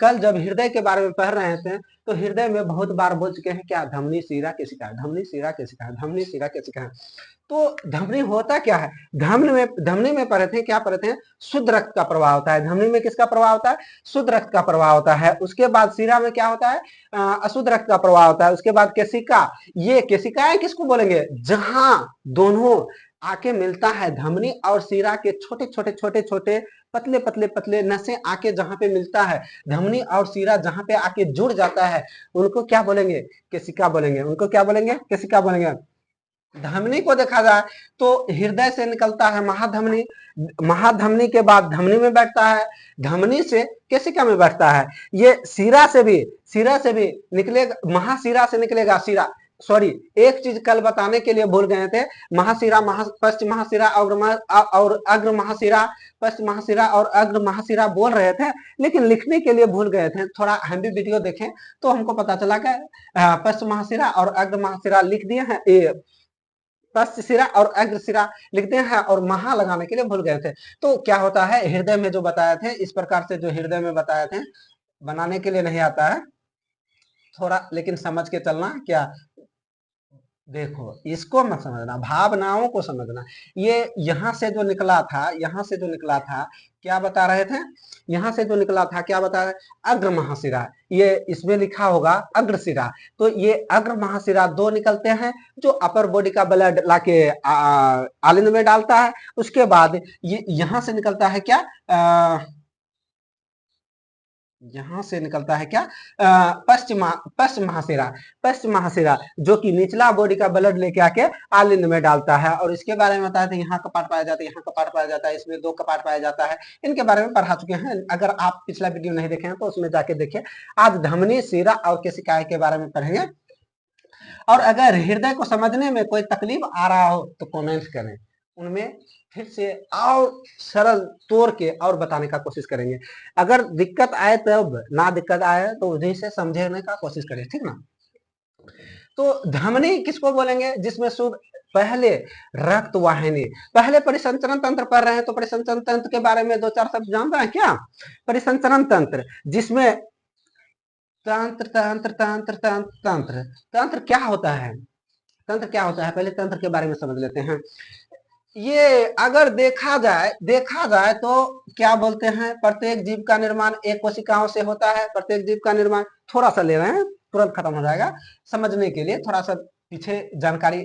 कल जब हृदय के बारे में पढ़ रहे थे तो हृदय में बहुत बार बोल चुके हैं क्या, धमनी शिरा केशिका, धमनी शिरा केशिका, धमनी शिरा केशिका। तो धमनी होता क्या है, धमनी में पढ़े थे, क्या पढ़े थे, शुद्ध रक्त का प्रवाह होता है। धमनी में किसका प्रवाह होता है, शुद्ध रक्त का प्रवाह होता है। उसके बाद शिरा में क्या होता है, अशुद्ध रक्त का प्रवाह होता है। उसके बाद केशिका, ये केशिकाएं किसको बोलेंगे, जहां दोनों आके मिलता है, धमनी और शिरा के छोटे छोटे छोटे छोटे पतले पतले पतले नसें आके जहां पे मिलता है, धमनी और शिरा जहां पे आके जुड़ जाता है, उनको क्या बोलेंगे, केशिका बोलेंगे। उनको क्या बोलेंगे, केशिका बोलेंगे। धमनी को देखा जाए तो हृदय से निकलता है महाधमनी, महाधमनी के बाद धमनी में बैठता है, धमनी से केशिका में बैठता है। ये शिरा से भी निकलेगा, महाशिरा से निकलेगा शिरा। सॉरी, एक चीज कल बताने के लिए भूल गए थे, महाशिरा, पश्चिम महाशिरा और अग्र महाशिरा, पश्चिम महाशिरा और अग्र महाशिरा बोल रहे थे, लेकिन लिखने के लिए भूल गए थे। थोड़ा हम भी वीडियो देखें तो हमको पता चला कि पश्चिम महाशिरा और अग्र महाशिरा लिख दिए हैं, पश्च शिरा और अग्र शिरा लिखते हैं और महा लगाने के लिए भूल गए थे। तो क्या होता है, हृदय में जो बताए थे, इस प्रकार से जो हृदय में बताए थे, बनाने के लिए नहीं आता है थोड़ा, लेकिन समझ के चलना। क्या, देखो इसको मत समझना, भावनाओं को समझना। ये यहां से जो निकला था, यहां से जो निकला था, क्या बता रहे थे, यहां से जो निकला था क्या बता रहे, अग्र महाशिरा, ये इसमें लिखा होगा अग्र शिरा। तो ये अग्र महाशिरा दो निकलते हैं, जो अपर बॉडी का ब्लड लाके आलिंद में डालता है। उसके बाद ये यहां से निकलता है क्या, यहां से निकलता है क्या, पश्चिम महाशिरा, पश्चिम महाशिरा, जो कि निचला बॉडी का ब्लड लेके आके आलिंद में डालता है। और इसके बारे में बताया था, यहाँ कपाट पाया जाता है, यहाँ कपाट पाया जाता है, इसमें दो कपाट पाया जाता है। इनके बारे में पढ़ा चुके हैं, अगर आप पिछला वीडियो नहीं देखे हैं तो उसमें जाके देखिए। आज धमनी, शिरा और केशिकाएं के बारे में पढ़ेंगे। और अगर हृदय को समझने में कोई तकलीफ आ रहा हो तो कमेंट करें, उनमें फिर से और सरल तोड़ के और बताने का कोशिश करेंगे। अगर दिक्कत आए तब, ना दिक्कत आए तो उन्हीं से समझने का कोशिश करें, ठीक ना। तो धमनी किसको बोलेंगे, जिसमें शुद्ध, पहले रक्त वाहिनी, पहले परिसंचरण तंत्र पढ़ रहे हैं तो परिसंचरण तंत्र के बारे में दो चार शब्द जान रहे हैं क्या। परिसंचरण तंत्र, जिसमें तंत्र तंत्र तंत्र तंत्र तंत्र तंत्र क्या होता है, तंत्र क्या होता है, पहले तंत्र के बारे में समझ लेते हैं। ये अगर देखा जाए तो क्या बोलते हैं, प्रत्येक जीव का निर्माण एक कोशिकाओं से होता है। प्रत्येक जीव का निर्माण, थोड़ा सा ले रहे हैं, तुरंत खत्म हो जाएगा, समझने के लिए थोड़ा सा पीछे जानकारी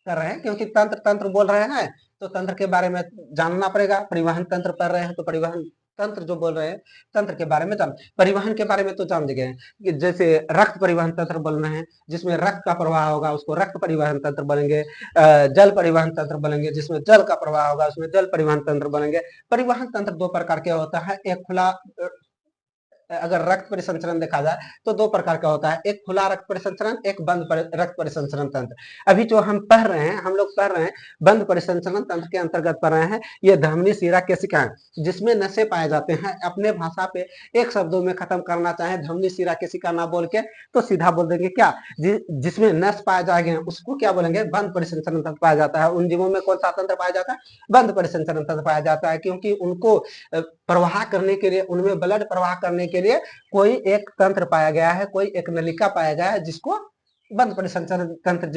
कर रहे हैं, क्योंकि तंत्र तंत्र बोल रहे हैं तो तंत्र के बारे में जानना पड़ेगा। परिवहन तंत्र पढ़ रहे हैं तो परिवहन तंत्र जो बोल रहे हैं, तंत्र के बारे में जान, परिवहन के बारे में तो जान गए हैं कि जैसे रक्त परिवहन तंत्र बोल रहे हैं, जिसमें रक्त का प्रवाह होगा उसको रक्त परिवहन तंत्र बोलेंगे। जल परिवहन तंत्र बोलेंगे, जिसमें जल का प्रवाह होगा उसमें जल परिवहन तंत्र बोलेंगे। परिवहन तंत्र दो प्रकार के होता है, एक खुला, अगर रक्त परिसंचरण देखा जाए तो दो प्रकार का होता है, एक खुला रक्त परिसंचरण, एक बंद रक्त परिसंचरण तंत्र। अभी जो हम पढ़ रहे हैं, हम लोग पढ़ रहे हैं बंद परिसंचरण तंत्र के अंतर्गत पढ़ रहे हैं। ये धमनी, शिरा, केशिका, जिसमें नसें पाए जाते हैं। अपने भाषा पे एक शब्दों में खत्म करना चाहे धमनी, शिरा, केशिका ना बोल के तो सीधा बोल देंगे क्या, जिसमें नस पाए जाएंगे उसको क्या बोलेंगे, बंद परिसंचरण तंत्र पाया जाता है। उन जीवों में कौन सा तंत्र पाया जाता है, बंद परिसंचरण तंत्र पाया जाता है, क्योंकि उनको प्रवाह करने के लिए, उनमें ब्लड प्रवाह करने के लिए कोई एक तंत्र पाया गया है, कोई एक नलिका पाया गया है, जिसको बंद परिसंचरण तंत्र,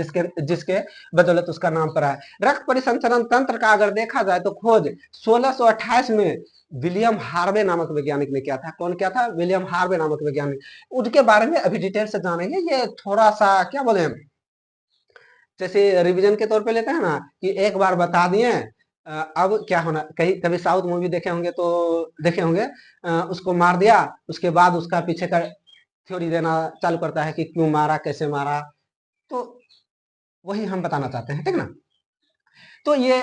जिसके बदौलत उसका नाम पड़ा है। रक्त परिसंचरण तंत्र का अगर देखा जाए तो खोज 1628 में विलियम हार्वे नामक वैज्ञानिक ने किया था। कौन किया था, विलियम हार्वे नामक वैज्ञानिक। उनके बारे में अभी डिटेल से जानेंगे। ये थोड़ा सा क्या बोले, जैसे रिवीजन के तौर पे लेते हैं ना, कि एक बार बता दिए, अब क्या होना, कहीं कभी साउथ मूवी देखे होंगे तो देखे होंगे, उसको मार दिया, उसके बाद उसका पीछे का थ्योरी देना चालू करता है कि क्यों मारा, कैसे मारा। तो वही हम बताना चाहते हैं, ठीक ना। तो ये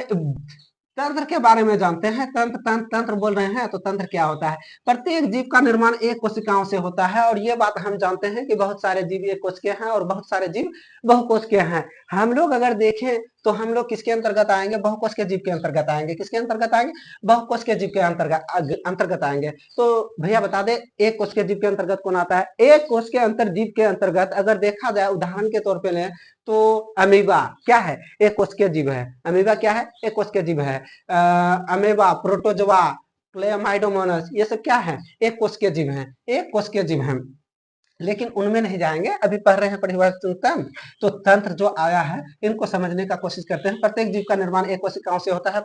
तंत्र के बारे में जानते हैं। तंत्र तंत्र तंत्र बोल रहे हैं तो तंत्र क्या होता है, प्रत्येक जीव का निर्माण एक कोशिकाओं से होता है। और ये बात हम जानते हैं कि बहुत सारे जीव एक कोश के हैं और बहुत सारे जीव बहुकोश के हैं। हम लोग अगर देखें तो हम लोग किसके अंतर्गत आएंगे, बहुकोश के जीव के अंतर्गत आएंगे। किसके अंतर्गत आएंगे, बहुकोश के जीव के अंतर्गत आएंगे। तो भैया बता दे, एक कोश के जीव के अंतर्गत कौन आता है, एक कोश के अंतर जीव के अंतर्गत अगर देखा जाए, उदाहरण के तौर पे लें तो अमीबा क्या है, एक कोश के जीव है। अमीबा क्या है, एक कोश के जीव है। अमेबा, प्रोटोजोआ, क्लेमाइडोमोनास, ये सब क्या है, एक कोशिकीय जीव है, एक कोशिकीय जीव है। लेकिन उनमें नहीं जाएंगे, अभी पढ़ रहे हैं परिवर्तन तंत्र, तो तंत्र जो आया है इनको समझने का कोशिश करते हैं। प्रत्येक जीव का निर्माण एक कोशिकाओं से होता है,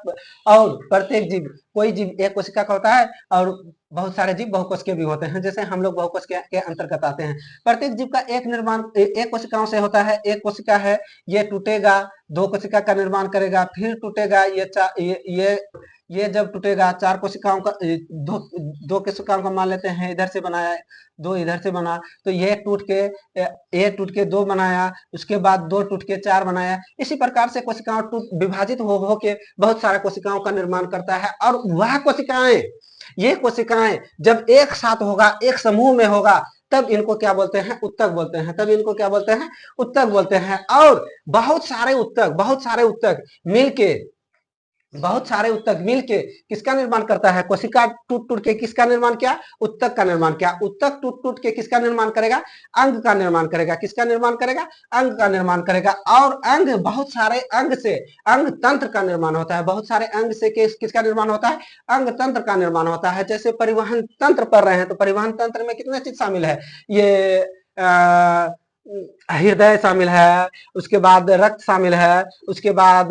और प्रत्येक जीव, कोई जीव एक कोशिका का होता है और बहुत सारे जीव बहुकोशिकीय भी होते हैं, जैसे हम लोग बहुकोशिकीय के अंतर्गत आते हैं। प्रत्येक जीव का एक निर्माण एक कोशिकाओं से होता है, एक कोशिका है, ये टूटेगा, दो कोशिका का निर्माण करेगा, फिर टूटेगा, ये जब टूटेगा चार कोशिकाओं का, दो कोशिकाओं का मान लेते हैं, इधर से बनाया, दो इधर से बना, तो ये टूट के दो बनाया, उसके बाद दो टूट के चार बनाया। इसी प्रकार से कोशिकाओं विभाजित हो के बहुत सारे कोशिकाओं का निर्माण करता है। और वह कोशिकाएं, ये कोशिकाएं जब एक साथ होगा, एक समूह में होगा, तब इनको क्या बोलते हैं, उत्तक बोलते हैं। तब इनको क्या बोलते हैं, उत्तक बोलते हैं। और बहुत सारे उत्तक मिलके, बहुत सारे उत्तक मिलके किसका निर्माण करता है, कोशिका टूट टूट के किसका निर्माण किया, उत्तक का निर्माण किया। उत्तक टूट टूट के किसका निर्माण करेगा, अंग का निर्माण करेगा। किसका निर्माण करेगा, अंग का निर्माण करेगा। और अंग, बहुत सारे अंग से अंग तंत्र का निर्माण होता है। बहुत सारे अंग से किसका निर्माण होता है, अंग तंत्र का निर्माण होता है। जैसे परिवहन तंत्र पढ़ रहे हैं, तो परिवहन तंत्र में कितने चीज शामिल है, ये हृदय शामिल है, उसके बाद रक्त शामिल है, उसके बाद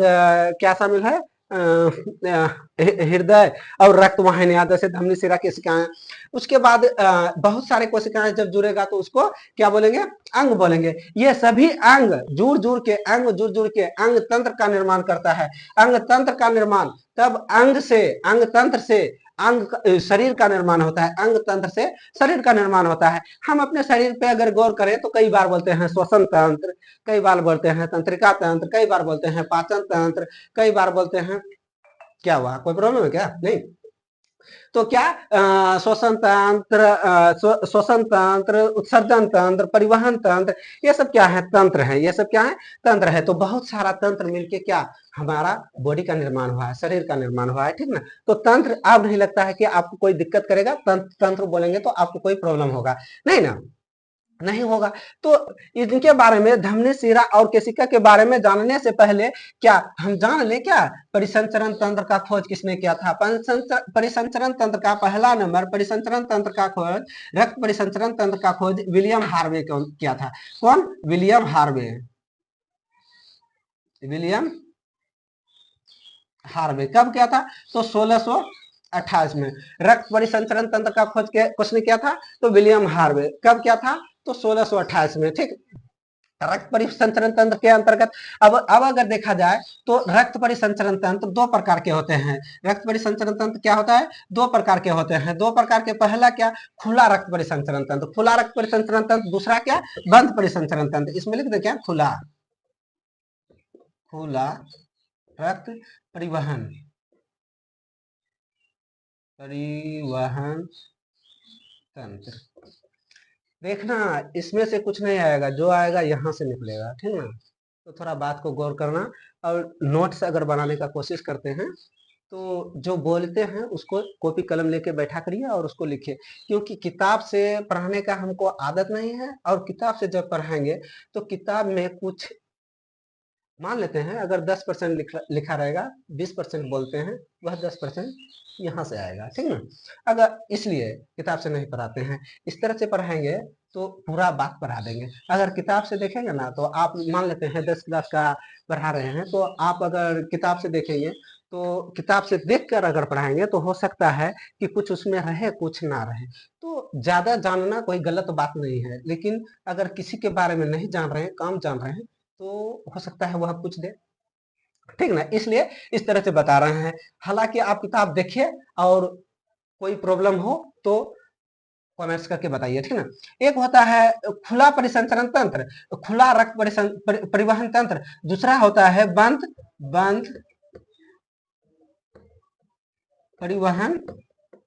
क्या शामिल है, हृदय और रक्त वाहिनियां, जैसे धमनी शिरा कोशिकाएं। उसके बाद बहुत सारे कोशिकाएं जब जुड़ेगा तो उसको क्या बोलेंगे, अंग बोलेंगे। ये सभी अंग जुड़ जुड़ के अंग तंत्र का निर्माण करता है। अंग तंत्र का निर्माण, तब अंग तंत्र से शरीर का निर्माण होता है। अंग तंत्र से शरीर का निर्माण होता है। हम अपने शरीर पे अगर गौर करें तो कई बार बोलते हैं श्वसन तंत्र, कई बार बोलते हैं तंत्रिका तंत्र, कई बार बोलते हैं पाचन तंत्र, कई बार बोलते हैं, क्या हुआ, कोई प्रॉब्लम है क्या, नहीं? तो क्या श्वसन तंत्र, उत्सर्जन तंत्र, परिवहन तंत्र, ये सब क्या है, तंत्र है। ये सब क्या है, तंत्र है। तो बहुत सारा तंत्र मिलके क्या हमारा बॉडी का निर्माण हुआ है, शरीर का निर्माण हुआ है, ठीक ना। तो तंत्र, अब नहीं लगता है कि आपको कोई दिक्कत करेगा, तंत्र बोलेंगे तो आपको कोई प्रॉब्लम होगा, नहीं ना, नहीं होगा। तो इनके बारे में, धमनी शिरा और केशिका के बारे में जानने से पहले क्या हम जान ले, क्या परिसंचरण तंत्र का खोज किसने किया था। परिसंचरण तंत्र का पहला नंबर, परिसंचरण तंत्र का खोज, रक्त परिसंचरण तंत्र का खोज विलियम हार्वे किया था। कौन, विलियम हार्वे, विलियम हार्वे कब किया था, तो 1628 में। रक्त परिसंचरण तंत्र का खोज किसने किया था, तो विलियम हार्वे। कब किया था, तो 1628 में, ठीक। रक्त परिसंचरण तंत्र के अंतर्गत अब अगर देखा जाए तो रक्त परिसंचरण तंत्र दो प्रकार के होते हैं। रक्त परिसंचरण तंत्र क्या होता है, दो प्रकार के होते हैं। दो प्रकार के, पहला क्या, खुला रक्त परिसंचरण तंत्र, खुला रक्त परिसंचरण तंत्र। दूसरा क्या, बंद परिसंचरण तंत्र। इसमें लिख दे क्या, खुला रक्त परिवहन तंत्र। देखना, इसमें से कुछ नहीं आएगा, जो आएगा यहां से निकलेगा, ठीक ना। तो थोड़ा बात को गौर करना, और नोट्स अगर बनाने का कोशिश करते हैं तो जो बोलते हैं उसको कॉपी कलम लेके बैठा करिए और उसको लिखिए। क्योंकि किताब से पढ़ाने का हमको आदत नहीं है, और किताब से जब पढ़ाएंगे तो किताब में कुछ मान लेते हैं, अगर 10% लिखा रहेगा, 20% बोलते हैं, वह 10% यहाँ से आएगा, ठीक ना। अगर इसलिए किताब से नहीं पढ़ाते हैं, इस तरह से पढ़ाएंगे तो पूरा बात पढ़ा देंगे। अगर किताब से देखेंगे ना, तो आप मान लेते हैं 10 क्लास का पढ़ा रहे हैं, तो आप अगर किताब से देखेंगे, तो किताब से देखकर अगर पढ़ाएंगे तो हो सकता है कि कुछ उसमें रहे, कुछ ना रहे। तो ज्यादा जानना कोई गलत बात नहीं है, लेकिन अगर किसी के बारे में नहीं जान रहे हैं, कम जान रहे हैं, तो हो सकता है वह पूछ दे, ठीक ना। इसलिए इस तरह से बता रहे हैं। हालांकि आप किताब देखिए, और कोई प्रॉब्लम हो तो कमेंट्स करके बताइए, ठीक ना। एक होता है खुला परिसंचरण तंत्र, खुला रक्त परिवहन तंत्र। दूसरा होता है बंद परिवहन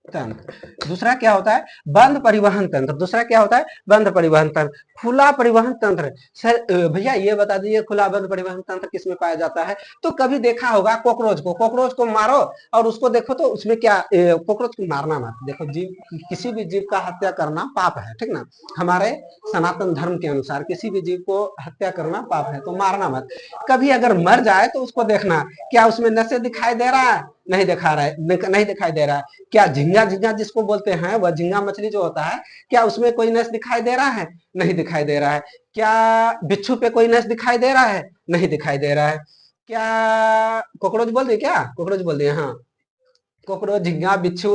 तंत्र। दूसरा क्या होता है, बंद परिवहन तंत्र। दूसरा क्या होता है, बंद परिवहन तंत्र। खुला परिवहन तंत्र, सर भैया ये बता दीजिए, खुला बंद परिवहन तंत्र किसमें पाया जाता है। तो कभी देखा होगा कोकरोच को मारो और उसको देखो, तो उसमें क्या, कोकरोच को मारना मत, देखो जीव, किसी भी जीव का हत्या करना पाप है, ठीक ना। हमारे सनातन धर्म के अनुसार किसी भी जीव को हत्या करना पाप है, तो मारना मत। कभी अगर मर जाए तो उसको देखना, क्या उसमें नसें दिखाई दे रहा है, नहीं दिखा रहा है, नहीं दिखाई दे रहा है। क्या झींगा झींगा जिसको बोलते हैं, वह झींगा मछली जो होता है, क्या उसमें कोई नस दिखाई दे रहा है? नहीं दिखाई दे रहा है। क्या बिच्छू पे कोई नस दिखाई दे रहा है? नहीं दिखाई दे रहा है। क्या कॉकरोच बोल दिए? क्या कॉकरोच बोल दिए? हाँ, कॉकरोच, झींगा, बिच्छू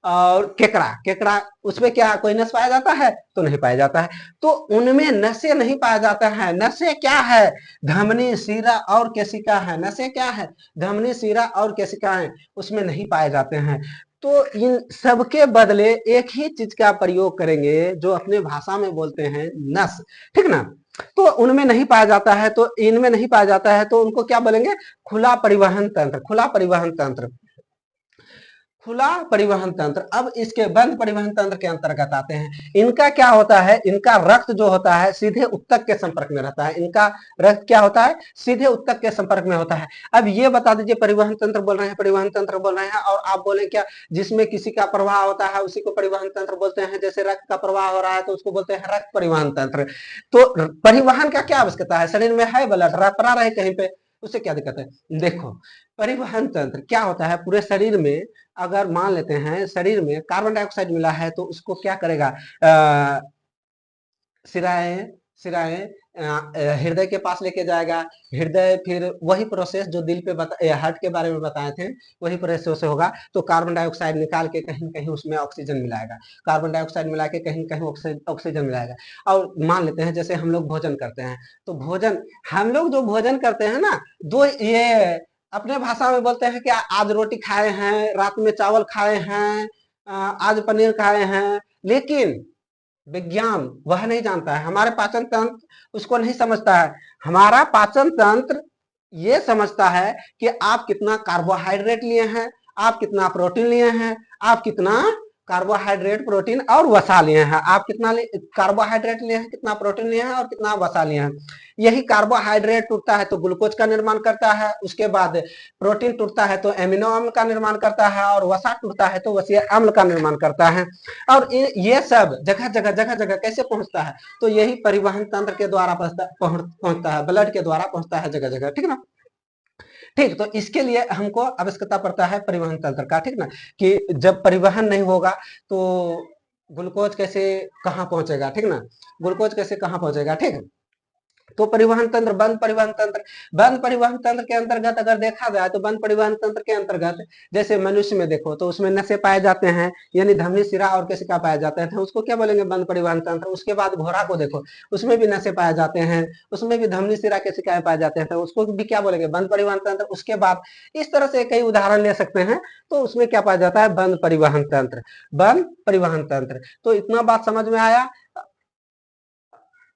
और केकड़ा। केकड़ा उसमें क्या कोई नस पाया जाता है? तो नहीं पाया जाता है। तो उनमें नसें नहीं पाया जाता है। नसें क्या है? धमनी, शिरा और केशिका है। नसें क्या है? धमनी, शिरा और केशिका है, उसमें नहीं पाए जाते हैं। तो इन सबके बदले एक ही चीज का प्रयोग करेंगे जो अपने भाषा में बोलते हैं नस, ठीक ना। तो उनमें नहीं पाया जाता है, तो इनमें नहीं पाया जाता है, तो उनको क्या बोलेंगे? खुला परिवहन तंत्र। खुला परिवहन तंत्र, खुला परिवहन तंत्र। अब इसके बंद परिवहन तंत्र के अंतर्गत आते हैं। इनका क्या होता है? इनका रक्त जो होता है सीधे उत्तक के संपर्क में रहता है। इनका रक्त क्या होता है? सीधे उत्तक के संपर्क में होता है। अब ये बता दीजिए, परिवहन तंत्र बोल रहे हैं, परिवहन तंत्र बोल रहे हैं, और आप बोले क्या जिसमें किसी का प्रवाह होता है उसी को परिवहन तंत्र बोलते हैं। जैसे रक्त का प्रवाह हो रहा है तो उसको बोलते हैं रक्त परिवहन तंत्र। तो परिवहन का क्या आवश्यकता है? शरीर में है ब्लड, पड़ा रहे कहीं पे, उससे क्या दिक्कत है? देखो, परिवहन तंत्र क्या होता है? पूरे शरीर में अगर मान लेते हैं शरीर में कार्बन डाइऑक्साइड मिला है तो उसको क्या करेगा? सिराएं, सिराएं हृदय के पास लेके जाएगा। हृदय फिर वही प्रोसेस जो दिल पे हार्ट के बारे में बताए थे, वही प्रोसेस से होगा। तो कार्बन डाइऑक्साइड निकाल के कहीं कहीं उसमें ऑक्सीजन मिलाएगा, कार्बन डाइऑक्साइड मिला के कहीं कहीं ऑक्सीजन मिलाएगा। और मान लेते हैं जैसे हम लोग भोजन करते हैं, तो भोजन, हम लोग जो भोजन करते हैं ना, दो ये अपने भाषा में बोलते हैं कि आज रोटी खाए हैं, रात में चावल खाए हैं, आज पनीर खाए हैं। लेकिन विज्ञान वह नहीं जानता है, हमारे पाचन तंत्र उसको नहीं समझता है। हमारा पाचन तंत्र ये समझता है कि आप कितना कार्बोहाइड्रेट लिए हैं, आप कितना प्रोटीन लिए हैं, आप कितना कार्बोहाइड्रेट, प्रोटीन और वसा लिए हैं, आप कितना कार्बोहाइड्रेट लिए हैं, कितना प्रोटीन लिए हैं और कितना वसा लिए हैं। यही कार्बोहाइड्रेट टूटता है तो ग्लूकोज का निर्माण करता है, उसके बाद प्रोटीन टूटता है तो एमिनो अम्ल का निर्माण करता है, और वसा टूटता है तो वसीय अम्ल का निर्माण करता है। और ये सब जगह जगह जगह जगह कैसे पहुंचता है? तो यही परिवहन तंत्र के द्वारा पहुंचता है, ब्लड के द्वारा पहुंचता है जगह जगह, ठीक ना। ठीक, तो इसके लिए हमको आवश्यकता पड़ता है परिवहन तंत्र का, ठीक ना। कि जब परिवहन नहीं होगा तो ग्लूकोज कैसे कहाँ पहुंचेगा, ठीक ना। ग्लूकोज कैसे कहाँ पहुंचेगा, ठीक। तो परिवहन तंत्र, बंद परिवहन तंत्र। बंद परिवहन तंत्र के अंतर्गत अगर देखा जाए तो बंद परिवहन तंत्र के अंतर्गत जैसे मनुष्य में देखो तो उसमें नसें पाए जाते हैं, यानी धमनी, शिरा और केशिका पाए जाते हैं, उसको क्या बोलेंगे? बंद परिवहन तंत्र। उसके बाद घोड़ा को देखो, उसमें भी नसें पाए जाते हैं, उसमें भी धमनी, शिरा, केशिकाएं पाए जाते हैं, तो उसको भी क्या बोलेंगे? बंद परिवहन तंत्र। उसके बाद इस तरह से कई उदाहरण ले सकते हैं, तो उसमें क्या पाया जाता है? बंद परिवहन तंत्र, बंद परिवहन तंत्र। तो इतना बात समझ में आया।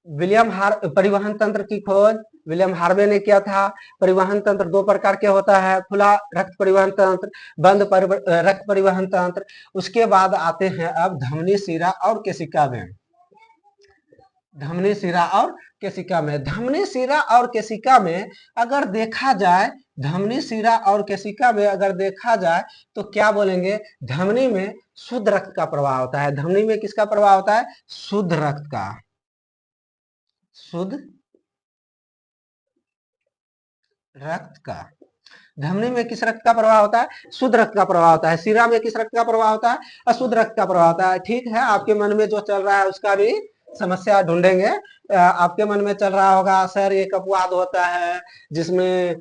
परिवहन तंत्र की खोज विलियम हार्वे ने किया था। परिवहन तंत्र दो प्रकार के होता है, खुला रक्त परिवहन तंत्र, बंद रक्त परिवहन तंत्र। उसके बाद आते हैं अब धमनी, शिरा और केशिका में। धमनी, शिरा और केशिका में, धमनी, शिरा और केशिका में अगर देखा जाए, धमनी, शिरा और केशिका में अगर देखा जाए तो क्या बोलेंगे? धमनी में शुद्ध रक्त का प्रवाह होता है। धमनी में किसका प्रवाह होता है? शुद्ध रक्त का, शुद्ध रक्त का। धमनी में किस रक्त का प्रवाह होता है? शुद्ध रक्त का प्रवाह होता है। शिरा में किस रक्त का प्रवाह होता है? अशुद्ध रक्त का प्रवाह होता है। ठीक है, आपके मन में जो चल रहा है उसका भी समस्या ढूंढेंगे। आपके मन में चल रहा होगा सर एक अपवाद होता है जिसमें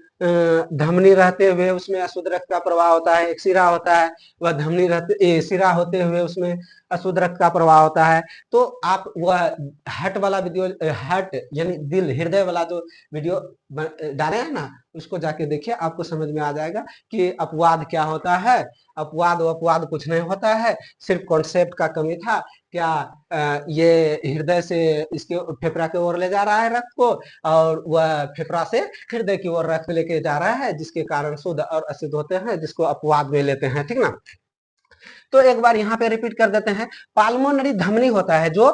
धमनी रहते हुए उसमें अशुद्ध रक्त का प्रवाह होता है, एक शिरा होता है वह धमनी रहते शिरा होते हुए उसमें अशुद्ध रक्त का प्रवाह होता है। तो आप वह हार्ट वाला वीडियो, हार्ट यानी दिल, हृदय वाला जो वीडियो डाले हैं ना, उसको जाके देखिए, आपको समझ में आ जाएगा कि अपवाद क्या होता है। अपवाद कुछ नहीं होता है, सिर्फ कॉन्सेप्ट का कमी था। क्या ये हृदय से इसके फेफड़ा की ओर ले जा रहा है रक्त को, और वह फेफड़ा से हृदय की ओर रक्त लेके जा रहा है, जिसके कारण शुद्ध और अशुद्ध होते हैं, जिसको अपवाद में लेते हैं, ठीक ना। तो एक बार यहाँ पे रिपीट कर देते हैं। पाल्मोनरी धमनी होता है जो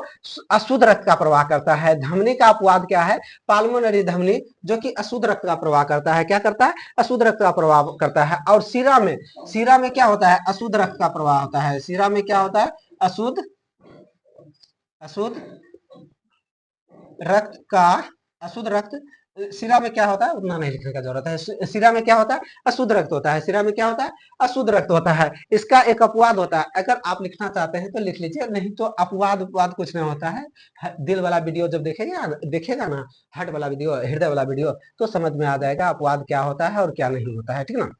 अशुद्ध रक्त का प्रवाह करता है। धमनी का अपवाद क्या है? पाल्मोनरी धमनी, जो कि अशुद्ध रक्त का प्रवाह करता है। क्या करता है? अशुद्ध रक्त का प्रवाह करता है। और शिरा में क्या होता है? अशुद्ध रक्त का प्रवाह होता है। शिरा में क्या होता है? अशुद्ध अशुद्ध रक्त का, अशुद्ध रक्त सिरा में क्या होता है उतना नहीं लिखने का जरूरत है। सिरा में क्या होता है, अशुद्ध रक्त होता है। सिरा में क्या होता है, अशुद्ध रक्त होता है। इसका एक अपवाद होता है, अगर आप लिखना चाहते हैं तो लिख लीजिए, नहीं तो अपवाद उपवाद कुछ नहीं होता है। दिल वाला वीडियो जब देखेगा ना, हार्ट वाला वीडियो, हृदय वाला वीडियो, तो समझ में आ जाएगा अपवाद क्या होता है और क्या नहीं होता है, ठीक ना।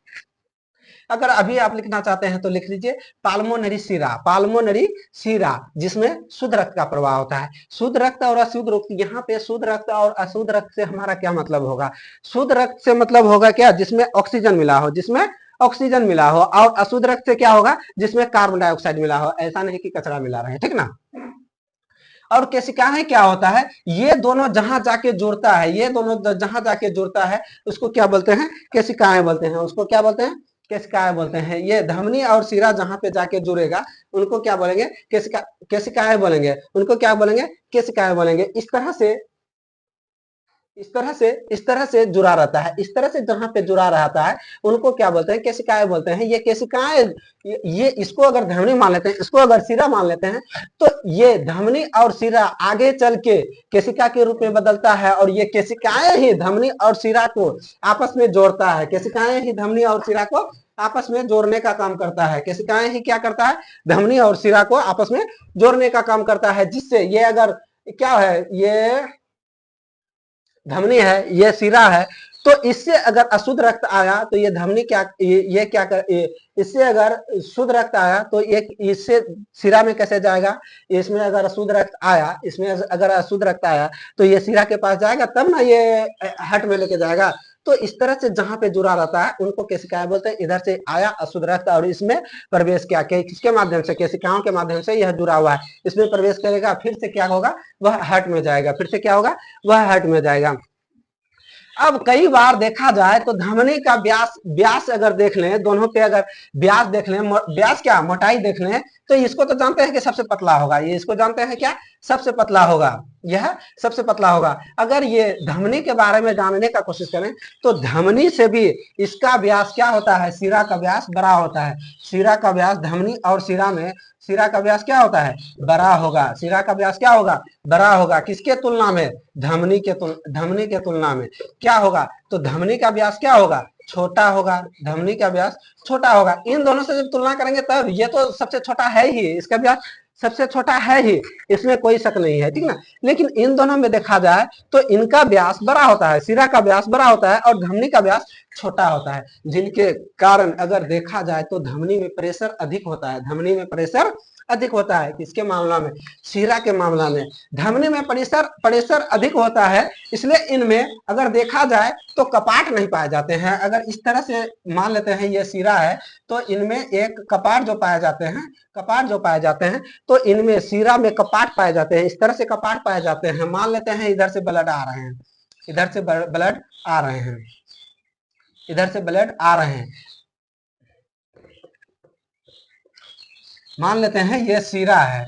अगर अभी आप लिखना चाहते हैं तो लिख लीजिए पाल्मोनरी सीरा, पाल्मोनरी सीरा, जिसमें शुद्ध रक्त का प्रवाह होता है। शुद्ध रक्त और अशुद्ध रक्त, यहाँ पे शुद्ध रक्त और अशुद्ध रक्त से हमारा क्या मतलब होगा, शुद्ध रक्त से मतलब होगा क्या, जिसमें ऑक्सीजन मिला हो, जिसमें ऑक्सीजन मिला हो, और अशुद्ध रक्त से क्या होगा, जिसमें कार्बन डाइऑक्साइड मिला हो, ऐसा नहीं कि कचरा मिला रहे, ठीक ना। और केशिकाएं क्या होता है, ये दोनों जहां जाके जुड़ता है, ये दोनों जहां जाके जुड़ता है उसको क्या बोलते हैं, केशिकाएं बोलते हैं। उसको क्या बोलते हैं, केशिकाएं बोलते हैं। ये धमनी और सिरा जहां पे जाके जुड़ेगा उनको क्या बोलेंगे, केशिकाएं बोलेंगे। उनको क्या बोलेंगे, केशिकाएं बोलेंगे। इस तरह से जुड़ा रहता है, इस तरह से जहां पे जुड़ा रहता है उनको क्या बोलते हैं, केशिकाएं बोलते हैं। ये केशिकाएं, ये इसको अगर धमनी मान लेते हैं, इसको अगर सिरा मान लेते हैं, तो ये धमनी और सिरा आगे चल के केशिका के रूप में बदलता है, और ये केशिकाएं ही धमनी और सिरा को आपस में जोड़ता है। केशिकाएं ही धमनी और सिरा को आपस में जोड़ने का काम करता है। केशिकाएं ही क्या करता है, धमनी और सिरा को आपस में जोड़ने का काम करता है, जिससे ये अगर क्या है, ये धमनी है, ये सिरा है, तो इससे अगर अशुद्ध रक्त आया तो ये धमनी क्या, ये क्या कर, इससे अगर शुद्ध रक्त आया तो ये इससे सिरा में कैसे जाएगा, इसमें अगर अशुद्ध रक्त आया, इसमें अगर अशुद्ध रक्त आया तो ये सिरा के पास जाएगा, तब ना ये हट में लेके जाएगा। तो इस तरह से जहां पे जुड़ा रहता है उनको केशिकाएं बोलते हैं। इधर से आया अशुद्ध रक्त और इसमें प्रवेश किया, किसके माध्यम से, केशिकाओं के माध्यम से यह जुड़ा हुआ है, इसमें प्रवेश करेगा, फिर से क्या होगा, वह हट में जाएगा, फिर से क्या होगा, वह हट में जाएगा। अब कई बार देखा जाए तो धमनी का व्यास, व्यास अगर देख लें, दोनों पे अगर व्यास देख लें, व्यास क्या मोटाई देख लें, तो इसको तो जानते हैं कि सबसे पतला होगा, ये इसको जानते हैं क्या, सबसे पतला होगा, यह सबसे पतला होगा। अगर ये धमनी के बारे में जानने का कोशिश करें तो धमनी से भी इसका व्यास क्या होता है, सिरा का व्यास बड़ा होता है। सिरा का व्यास धमनी और सिरा में, सिरा का व्यास क्या होता है, बड़ा होगा। सिरा का व्यास क्या होगा, बड़ा होगा। किसके तुलना में, धमनी के तुलना में क्या होगा, तो धमनी का व्यास क्या होगा, छोटा होगा। धमनी का व्यास छोटा होगा। इन दोनों से जब तुलना करेंगे तब ये तो सबसे छोटा है ही, इसका व्यास सबसे छोटा है ही, इसमें कोई शक नहीं है, ठीक ना। लेकिन इन दोनों में देखा जाए तो इनका व्यास बड़ा होता है, सिरा का व्यास बड़ा होता है और धमनी का व्यास छोटा होता है, जिनके कारण अगर देखा जाए तो धमनी में प्रेशर अधिक होता है। धमनी में प्रेशर अधिक होता है, किसके मामला में, सिरा के मामला में। धमनी में प्रेशर अधिक होता है, इसलिए इनमें अगर देखा जाए तो कपाट नहीं पाए जाते हैं। अगर इस तरह से मान लेते हैं ये सिरा है, तो इनमें एक कपाट जो पाए जाते हैं, तो इनमें सिरा में कपाट पाए जाते हैं। इस तरह से कपाट पाए जाते हैं। मान लेते हैं इधर से ब्लड आ रहे हैं, इधर से ब्लड आ रहे हैं, इधर से ब्लड आ रहे हैं, मान लेते हैं ये सिरा है,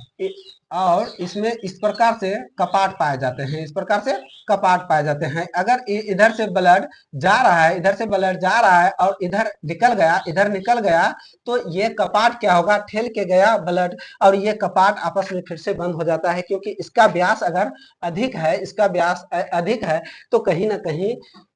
और इसमें इस प्रकार से कपाट पाए जाते हैं, इस प्रकार से कपाट पाए जाते हैं। अगर इधर से ब्लड जा रहा है, इधर से ब्लड जा रहा है और इधर निकल गया, तो ये कपाट क्या होगा, ठेल के गया ब्लड, और ये कपाट आपस में फिर से बंद हो जाता है, क्योंकि इसका व्यास अगर अधिक है, इसका व्यास अधिक है, तो कहीं ना कहीं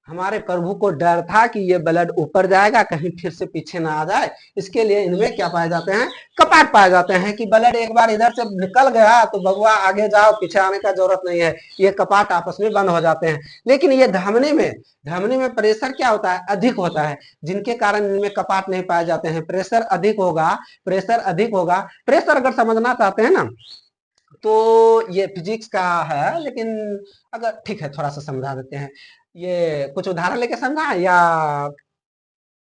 हमारे प्रभु को डर था कि ये ब्लड ऊपर जाएगा, कहीं फिर से पीछे ना आ जाए। इसके लिए इनमें क्या पाए जाते हैं, कपाट पाए जाते हैं, कि ब्लड एक बार इधर से निकल गया तो भगवा आगे जाओ, पीछे आने का जरूरत नहीं है, ये कपाट आपस में बंद हो जाते हैं। लेकिन ये धमनी में प्रेशर क्या होता है, अधिक होता है, जिनके कारण इनमें कपाट नहीं पाए जाते हैं। प्रेशर अधिक होगा, प्रेशर अगर समझना चाहते हैं ना तो ये फिजिक्स का है, लेकिन अगर ठीक है थोड़ा सा समझा देते हैं। ये कुछ उदाहरण लेके समझा या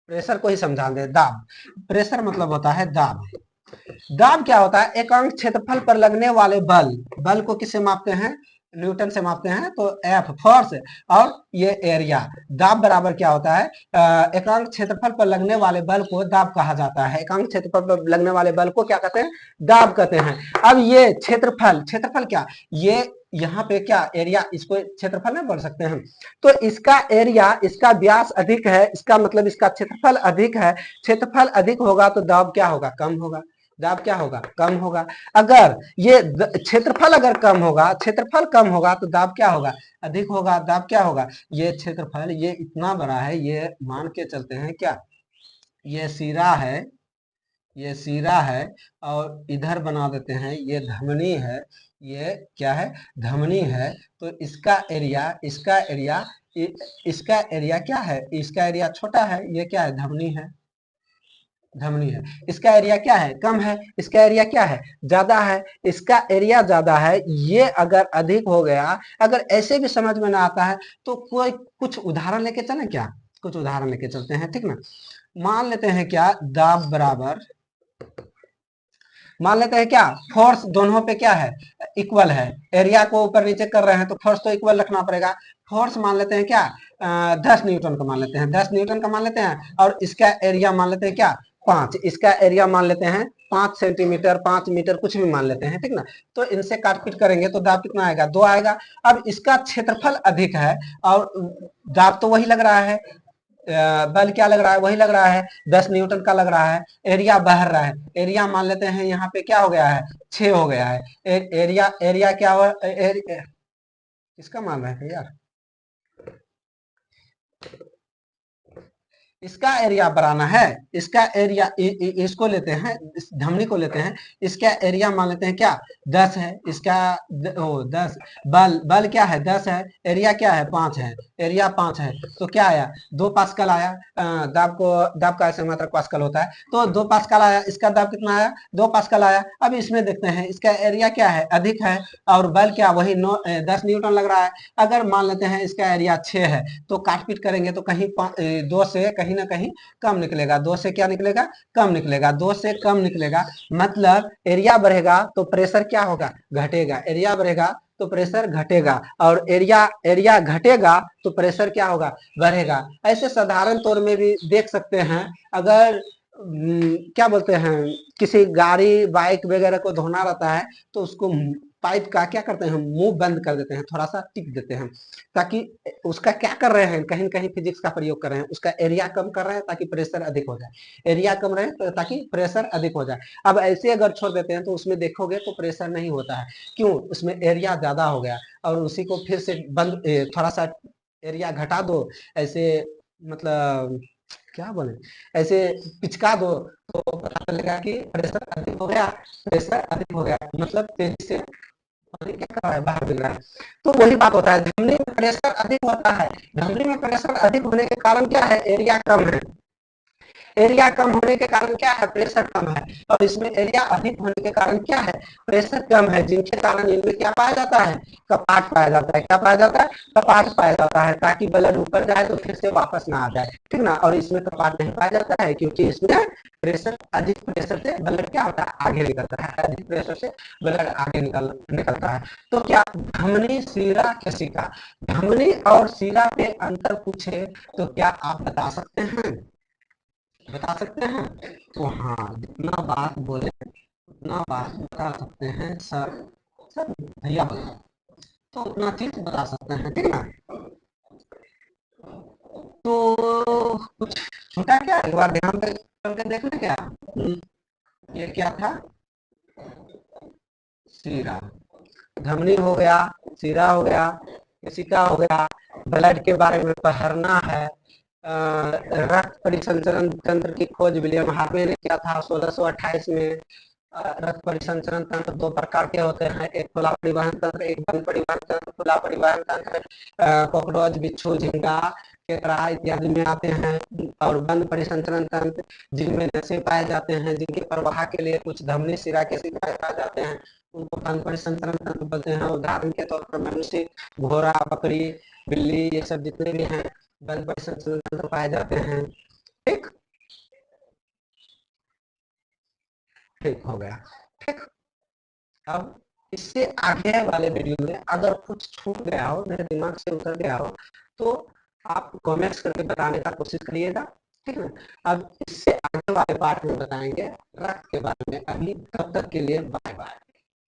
प्रेशर को ही समझा दे। दाब, प्रेशर मतलब होता है दाब। दाब क्या होता है, एकांक क्षेत्रफल पर लगने वाले बल को किससे मापते हैं, न्यूटन से मापते हैं। तो एफ फोर्स और ये एरिया, दाब बराबर क्या होता है, एकांक क्षेत्रफल पर लगने वाले बल को दाब कहा जाता है। एकांक क्षेत्रफल पर लगने वाले बल को क्या कहते हैं, दाब कहते हैं। अब ये क्षेत्रफल क्या, ये यहाँ पे क्या एरिया, इसको क्षेत्रफल नहीं बोल सकते हैं, तो इसका एरिया, इसका व्यास अधिक है, इसका मतलब इसका क्षेत्रफल अधिक है। क्षेत्रफल अधिक होगा तो दाब क्या होगा, कम होगा। दाब क्या होगा, कम होगा। अगर ये क्षेत्रफल अगर कम होगा, क्षेत्रफल कम होगा तो दाब क्या होगा, अधिक होगा। दाब क्या होगा, ये क्षेत्रफल ये इतना बड़ा है, ये मान के चलते हैं क्या, ये सिरा है, ये सिरा है, और इधर बना देते हैं ये धमनी है, ये क्या है, धमनी है। तो इसका एरिया क्या है, इसका एरिया छोटा है, ये क्या है, धमनी है, धमनी है। इसका एरिया क्या है, कम है, इसका एरिया क्या है, ज्यादा है, इसका एरिया ज्यादा है। ये अगर अधिक हो गया, अगर ऐसे भी समझ में ना आता है तो कोई कुछ उदाहरण लेके चले क्या, कुछ उदाहरण लेके चलते हैं, ठीक ना। मान लेते हैं क्या, दाब बराबर, मान लेते हैं क्या, फोर्स दोनों पे क्या है, इक्वल है। एरिया को ऊपर नीचे कर रहे हैं तो फोर्स तो इक्वल रखना पड़ेगा। फोर्स मान लेते हैं क्या, 10 न्यूटन का मान लेते हैं, 10 न्यूटन का मान लेते हैं, और इसका एरिया मान लेते हैं क्या, 5। इसका एरिया मान लेते हैं 5 सेंटीमीटर, 5 मीटर, कुछ भी मान लेते हैं, ठीक ना। तो इनसे काटपीट करेंगे तो दाब कितना आएगा, 2 आएगा। अब इसका क्षेत्रफल अधिक है और दाब तो वही लग रहा है, बल क्या लग रहा है, वही लग रहा है, 10 न्यूटन का लग रहा है। एरिया बाहर रहा है, एरिया मान लेते हैं यहाँ पे क्या हो गया है, 6 हो गया है। एरिया एरिया क्या हुआ, किसका मान रहे थे यार, इसका एरिया बढ़ाना है, इसका एरिया इसको लेते हैं, इस धमनी को लेते हैं, इसका एरिया मान लेते हैं क्या, 10 है। इसका 10, बल क्या है, 10 है, एरिया क्या है, 5 है, एरिया 5 है। तो क्या आया, 2 पास्कल आया। दाब का ऐसे मात्रक पास्कल होता है, तो 2 पास्कल आया। इसका दाब कितना आया, 2 पास्कल आया। अब इसमें देखते हैं इसका एरिया क्या है, अधिक है, और बल क्या वही 10 न्यूटन लग रहा है। अगर मान लेते हैं इसका एरिया 6 है, तो काटपीट करेंगे तो कहीं 2 से कहीं ना कहीं कम निकलेगा, 2 से क्या निकलेगा, कम निकलेगा, 2 से कम निकलेगा। मतलब एरिया बढ़ेगा तो प्रेशर क्या होगा, घटेगा। एरिया बढ़ेगा तो प्रेशर घटेगा, और एरिया एरिया घटेगा तो प्रेशर क्या होगा, बढ़ेगा। ऐसे साधारण तौर में भी देख सकते हैं। अगर क्या बोलते हैं, किसी गाड़ी बाइक वगैरह को धोना रहता है तो उसको पाइप का क्या करते हैं, मुंह बंद कर देते हैं, थोड़ा सा टिक देते हैं, ताकि उसका क्या कर रहे हैं, कहीं कहीं फिजिक्स का प्रयोग कर रहे हैं, उसका एरिया कम कर रहे हैं ताकि प्रेशर अधिक हो जाए, एरिया कम रहे तो ताकि प्रेशर अधिक हो जाए। अब ऐसे अगर छोड़ देते हैं तो उसमें देखोगे तो प्रेशर नहीं होता है, क्यों, उसमें एरिया ज्यादा हो गया। और उसी को फिर से बंद थोड़ा सा एरिया घटा दो, ऐसे मतलब क्या बोले, ऐसे पिचका दो तो पता चलेगा कि प्रेशर अधिक हो गया, प्रेशर अधिक हो गया, मतलब तेजी से पानी क्या कर रहा है, बाहर गिर रहा है। तो वही बात होता है, धमनी में प्रेशर अधिक होता है। धमनी में प्रेशर अधिक होने के कारण क्या है, एरिया कम है। एरिया कम होने के कारण क्या है, प्रेशर कम है। और इसमें एरिया अधिक होने के कारण क्या है, प्रेशर कम है, जिनके कारण इनमें क्या पाया जाता है, कपाट पाया जाता है। क्या पाया जाता है, कपाट पाया जाता है, ताकि ब्लड ऊपर जाए तो फिर से वापस ना आ जाए, ठीक ना। और इसमें कपाट नहीं पाया जाता है क्योंकि इसमें प्रेशर, अधिक प्रेशर से ब्लड क्या होता है, आगे निकलता है, अधिक प्रेशर से ब्लड आगे निकलता है। तो क्या धमनी, सीरा, केशिका, धमनी और सीरा पे अंतर पूछे तो क्या आप बता सकते हैं, बता सकते हैं। तो हाँ, जितना बात बोले उतना बात बता सकते हैं सर, सर भैया बोला तो उतना चीज बता सकते हैं, ठीक ना। तो कुछ छूटा क्या, एक बार ध्यान पे करके देख ले क्या। ये क्या था, सीरा, धमनी हो गया, सीरा हो गया, केशिका हो गया। ब्लड के बारे में पढ़ना है। रक्त परिसंचरण तंत्र की खोज विलियम हार्वे ने किया था 1628 में। रक्त परिसंचरण तंत्र 2 प्रकार के होते हैं, एक खुला परिवहन तंत्र, एक बंद परिवहन तंत्र। खुला परिवहन तंत्र कॉकरोच, बिच्छू, झींगा, केकड़ा इत्यादि में आते हैं। और बंद परिसंचरण तंत्र जिनमें नसें पाए जाते हैं, जिनके प्रवाह के लिए कुछ धमनी, सिरा, केशिका पाए जाते हैं, उनको बंद परिसंचरण तंत्र बोलते हैं। उदाहरण के तौर पर मनुष्य, घोड़ा, बकरी, बिल्ली, ये सब जितने भी हैं बंद परिसंचरण तंत्र पाए जाते हैं, ठीक। ठीक हो गया, ठीक। अब इससे आगे वाले वीडियो में अगर कुछ छूट गया हो, मेरे दिमाग से उतर गया हो, तो आप कमेंट्स करके बताने का कोशिश करिएगा, ठीक है। अब इससे आगे वाले पार्ट में बताएंगे रक्त के बारे में। अभी तब तक के लिए बाय बाय।